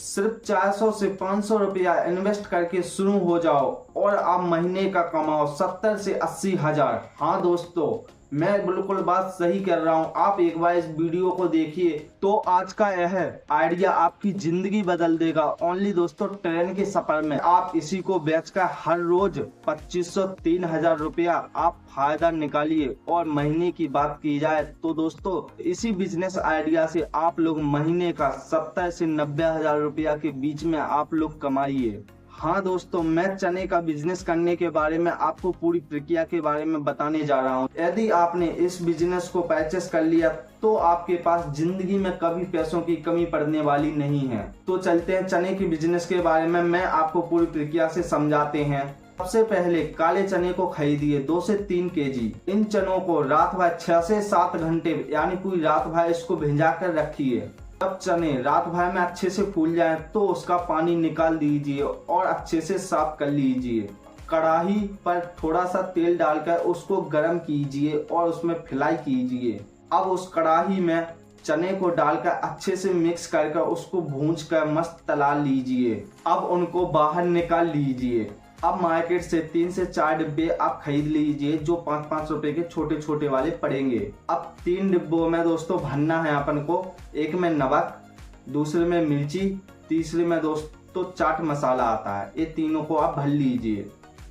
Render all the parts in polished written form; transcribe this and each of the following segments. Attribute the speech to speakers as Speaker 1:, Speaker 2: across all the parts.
Speaker 1: सिर्फ 400 से 500 रुपया इन्वेस्ट करके शुरू हो जाओ और आप महीने का कमाओ 70 से 80 हजार। हाँ दोस्तों, मैं बिल्कुल बात सही कर रहा हूँ। आप एक बार इस वीडियो को देखिए तो आज का यह आइडिया आपकी जिंदगी बदल देगा। ओनली दोस्तों ट्रेन के सफर में आप इसी को बेचकर हर रोज 2500-3000 रुपया आप फायदा निकालिए। और महीने की बात की जाए तो दोस्तों इसी बिजनेस आइडिया से आप लोग महीने का 70 से 90 हजार रुपया के बीच में आप लोग कमाइए। हाँ दोस्तों, मैं चने का बिजनेस करने के बारे में आपको पूरी प्रक्रिया के बारे में बताने जा रहा हूँ। यदि आपने इस बिजनेस को परचेस कर लिया तो आपके पास जिंदगी में कभी पैसों की कमी पड़ने वाली नहीं है। तो चलते हैं चने के बिजनेस के बारे में, मैं आपको पूरी प्रक्रिया से समझाते हैं। सबसे पहले काले चने को खरीदिए 2 से 3 केजी। इन चनों को रात भर 6 से 7 घंटे यानी पूरी रात भर इसको भिंजा कर रखिए। जब चने रात भर में अच्छे से फूल जाए तो उसका पानी निकाल दीजिए और अच्छे से साफ कर लीजिए। कढ़ाई पर थोड़ा सा तेल डालकर उसको गर्म कीजिए और उसमें फ्राई कीजिए। अब उस कढ़ाई में चने को डालकर अच्छे से मिक्स करके उसको भूंजकर मस्त तला लीजिए। अब उनको बाहर निकाल लीजिए। अब मार्केट से 3 से 4 डिब्बे आप खरीद लीजिए जो 5-5 रुपए के छोटे छोटे वाले पड़ेंगे। अब 3 डिब्बों में दोस्तों भरना है अपन को। एक में नमक, दूसरे में मिर्ची, तीसरे में दोस्तों चाट मसाला आता है। ये तीनों को आप भर लीजिए।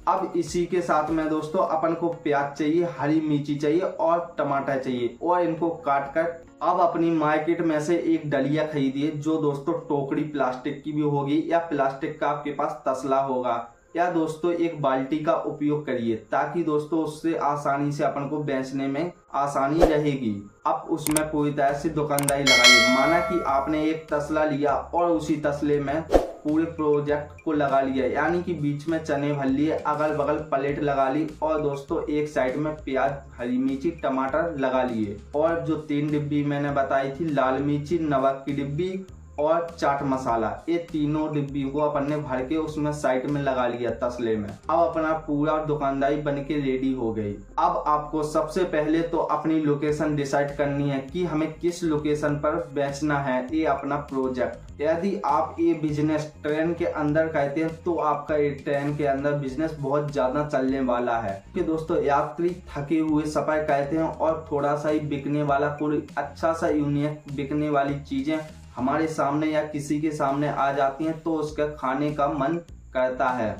Speaker 1: अब इसी के साथ में दोस्तों अपन को प्याज चाहिए, हरी मिर्ची चाहिए और टमाटर चाहिए और इनको काट कर अब अपनी मार्केट में से एक डलिया खरीदिए जो दोस्तों टोकरी प्लास्टिक की भी होगी या प्लास्टिक का आपके पास तसला होगा, या दोस्तों एक बाल्टी का उपयोग करिए ताकि दोस्तों उससे आसानी से अपन को बेचने में आसानी रहेगी। अब उसमें पूरी तरह से दुकानदारी लगाइए। माना कि आपने एक तसला लिया और उसी तसले में पूरे प्रोजेक्ट को लगा लिया, यानी कि बीच में चने भर लिए, अगल बगल प्लेट लगा ली और दोस्तों एक साइड में प्याज, हरी मिर्ची, टमाटर लगा लिए। और जो 3 डिब्बी मैंने बताई थी, लाल मिर्ची, नमक की डिब्बी और चाट मसाला, ये तीनों डिब्बी को अपन ने भर के उसमें साइड में लगा लिया तसले में। अब अपना पूरा दुकानदारी बन के रेडी हो गई। अब आपको सबसे पहले तो अपनी लोकेशन डिसाइड करनी है कि हमें किस लोकेशन पर बेचना है ये अपना प्रोजेक्ट। यदि आप ये बिजनेस ट्रेन के अंदर करते हैं तो आपका ये ट्रेन के अंदर बिजनेस बहुत ज्यादा चलने वाला है कि दोस्तों यात्री थके हुए सफर करते हैं और थोड़ा सा ही बिकने वाला, कोई अच्छा सा यूनिक बिकने वाली चीजें हमारे सामने या किसी के सामने आ जाती हैं तो उसका खाने का मन करता है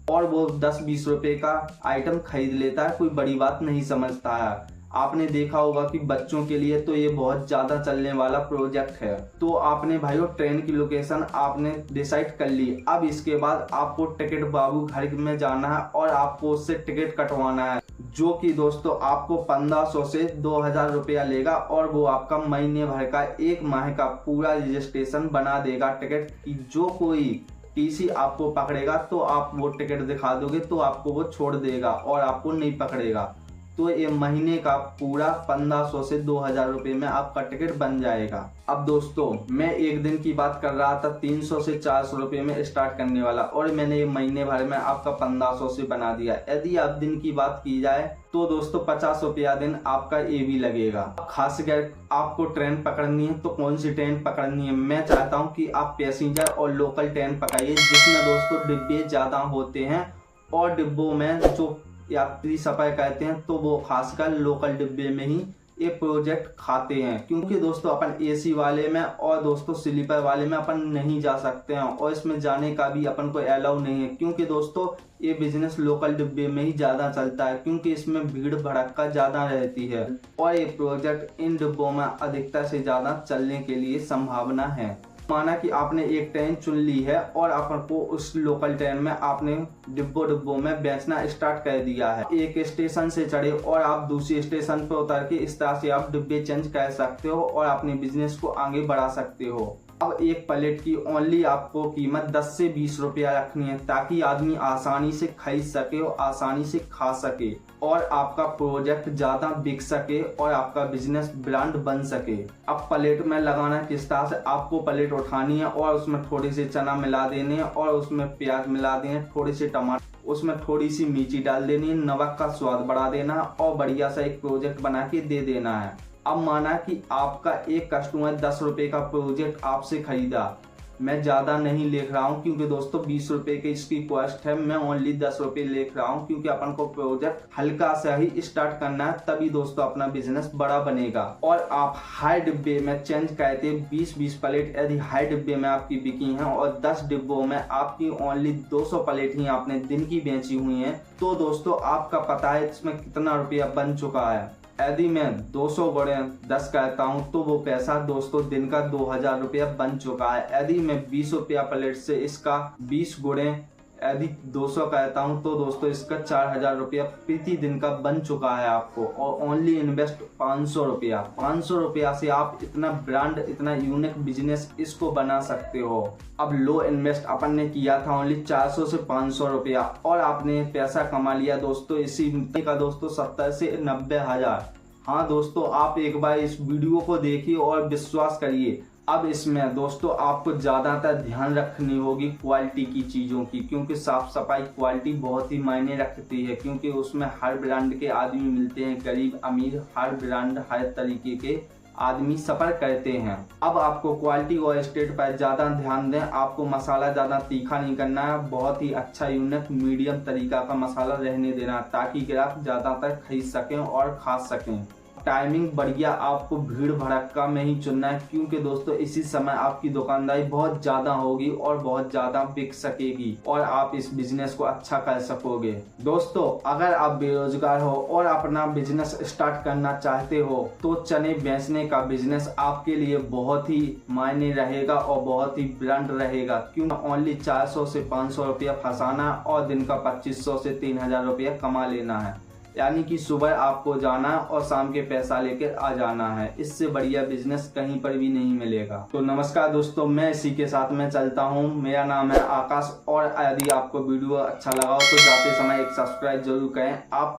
Speaker 1: और वो 10-20 रुपए का आइटम खरीद लेता है, कोई बड़ी बात नहीं समझता है। आपने देखा होगा कि बच्चों के लिए तो ये बहुत ज्यादा चलने वाला प्रोजेक्ट है। तो आपने भाइयों ट्रेन की लोकेशन आपने डिसाइड कर ली। अब इसके बाद आपको टिकट बाबू घर में जाना है और आपको उससे टिकट कटवाना है जो कि दोस्तों आपको 1500 से 2000 रुपया लेगा और वो आपका महीने भर का, 1 माह का पूरा रजिस्ट्रेशन बना देगा टिकट की। जो कोई टीसी आपको पकड़ेगा तो आप वो टिकट दिखा दोगे तो आपको वो छोड़ देगा और आपको नहीं पकड़ेगा। तो ये महीने का पूरा 1500 से 2000 रुपए में आपका टिकट बन जाएगा। अब दोस्तों मैं एक दिन की बात कर रहा था 300 से 400 रुपए में स्टार्ट करने वाला और मैंने ये महीने भर में आपका 1500 से बना दिया। यदि आप दिन की बात की जाए तो दोस्तों 50 रुपया दिन आपका ये भी लगेगा। खासकर आपको ट्रेन पकड़नी है तो कौन सी ट्रेन पकड़नी है, मैं चाहता हूँ कि आप पैसेंजर और लोकल ट्रेन पकड़िए जिसमें दोस्तों डिब्बे ज्यादा होते हैं और डिब्बों में जो यात्री सफर करते हैं तो वो खासकर लोकल डिब्बे में ही ये प्रोजेक्ट खाते हैं। क्योंकि दोस्तों अपन एसी वाले में और दोस्तों स्लीपर वाले में अपन नहीं जा सकते हैं और इसमें जाने का भी अपन को अलाउ नहीं है क्योंकि दोस्तों ये बिजनेस लोकल डिब्बे में ही ज्यादा चलता है क्योंकि इसमें भीड़ भड़का ज्यादा रहती है और ये प्रोजेक्ट इन डिब्बों में अधिकतर से ज्यादा चलने के लिए संभावना है। माना कि आपने एक ट्रेन चुन ली है और अपन को उस लोकल ट्रेन में आपने डिब्बों में बेचना स्टार्ट कर दिया है। एक स्टेशन से चढ़े और आप दूसरे स्टेशन पर उतर के इस तरह से आप डिब्बे चेंज कर सकते हो और अपने बिजनेस को आगे बढ़ा सकते हो। अब एक प्लेट की ओनली आपको कीमत 10 से 20 रुपया रखनी है ताकि आदमी आसानी से खरीद सके और आसानी से खा सके और आपका प्रोजेक्ट ज्यादा बिक सके और आपका बिजनेस ब्रांड बन सके। अब प्लेट में लगाना किस तरह से, आपको प्लेट उठानी है और उसमें थोड़ी सी चना मिला देने और उसमें प्याज मिला देने, थोड़ी सी टमाटर, उसमें थोड़ी सी मिर्ची डाल देनी है, नमक का स्वाद बढ़ा देना और बढ़िया सा एक प्रोजेक्ट बना के दे देना है। अब माना कि आपका एक कस्टमर 10 रुपए का प्रोजेक्ट आपसे खरीदा मैं ज़्यादा नहीं लिख रहा हूँ क्योंकि दोस्तों 20 रुपये की इसकी कॉस्ट है। मैं ओनली 10 रुपये लिख रहा हूँ क्योंकि अपन को प्रोजेक्ट हल्का सा ही स्टार्ट करना है, तभी दोस्तों अपना बिजनेस बड़ा बनेगा। और आप हाई डिब्बे में चेंज करते 20-20 प्लेट यदि हाई डिब्बे में आपकी बिकी हैं और 10 डिब्बों में आपकी ओनली 200 प्लेट ही आपने दिन की बेची हुई हैं, तो दोस्तों आपका पता है इसमें कितना रुपया बन चुका है। यदि मैं 200 गुणे 10 कहता हूँ तो वो पैसा दोस्तों दिन का 2000 रुपया बन चुका है। यदि मैं 20 रुपया प्लेट से इसका 20 गुणे यदि 200 कहता हूँ तो दोस्तों इसका 4000 रुपया प्रति दिन का बन चुका है आपको। और ओनली इन्वेस्ट 500 रुपया। 500 रुपया से आप इतना ब्रांड, इतना यूनिक बिजनेस इसको बना सकते हो। अब लो इन्वेस्ट अपन ने किया था ओनली 400 से 500 रुपया और आपने पैसा कमा लिया दोस्तों इसी का दोस्तों 70 से 90 हजार। हाँ दोस्तों, आप एक बार इस वीडियो को देखिए और विश्वास करिए। अब इसमें दोस्तों आपको ज़्यादातर ध्यान रखनी होगी क्वालिटी की चीज़ों की, क्योंकि साफ सफाई क्वालिटी बहुत ही मायने रखती है, क्योंकि उसमें हर ब्रांड के आदमी मिलते हैं, गरीब अमीर हर ब्रांड हर तरीके के आदमी सफर करते हैं। अब आपको क्वालिटी और स्टेट पर ज़्यादा ध्यान दें। आपको मसाला ज़्यादा तीखा नहीं करना है, बहुत ही अच्छा यूनिक मीडियम तरीका का मसाला रहने देना ताकि ग्राहक ज़्यादातर खरीद सकें और खा सकें। टाइमिंग बढ़िया आपको भीड़ भड़क्का में ही चुनना है, क्योंकि दोस्तों इसी समय आपकी दुकानदारी बहुत ज़्यादा होगी और बहुत ज़्यादा बिक सकेगी और आप इस बिजनेस को अच्छा कर सकोगे। दोस्तों अगर आप बेरोजगार हो और अपना बिजनेस स्टार्ट करना चाहते हो तो चने बेचने का बिजनेस आपके लिए बहुत ही मायने रहेगा और बहुत ही ब्रांड रहेगा, क्योंकि ओनली 400 से 500 रुपया फंसाना और दिन का 2500 से 3000 रुपया कमा लेना है। यानी कि सुबह आपको जाना और शाम के पैसा लेकर आ जाना है। इससे बढ़िया बिजनेस कहीं पर भी नहीं मिलेगा। तो नमस्कार दोस्तों, मैं इसी के साथ में चलता हूँ। मेरा नाम है आकाश और यदि आपको वीडियो अच्छा लगा हो तो जाते समय एक सब्सक्राइब जरूर करें। आप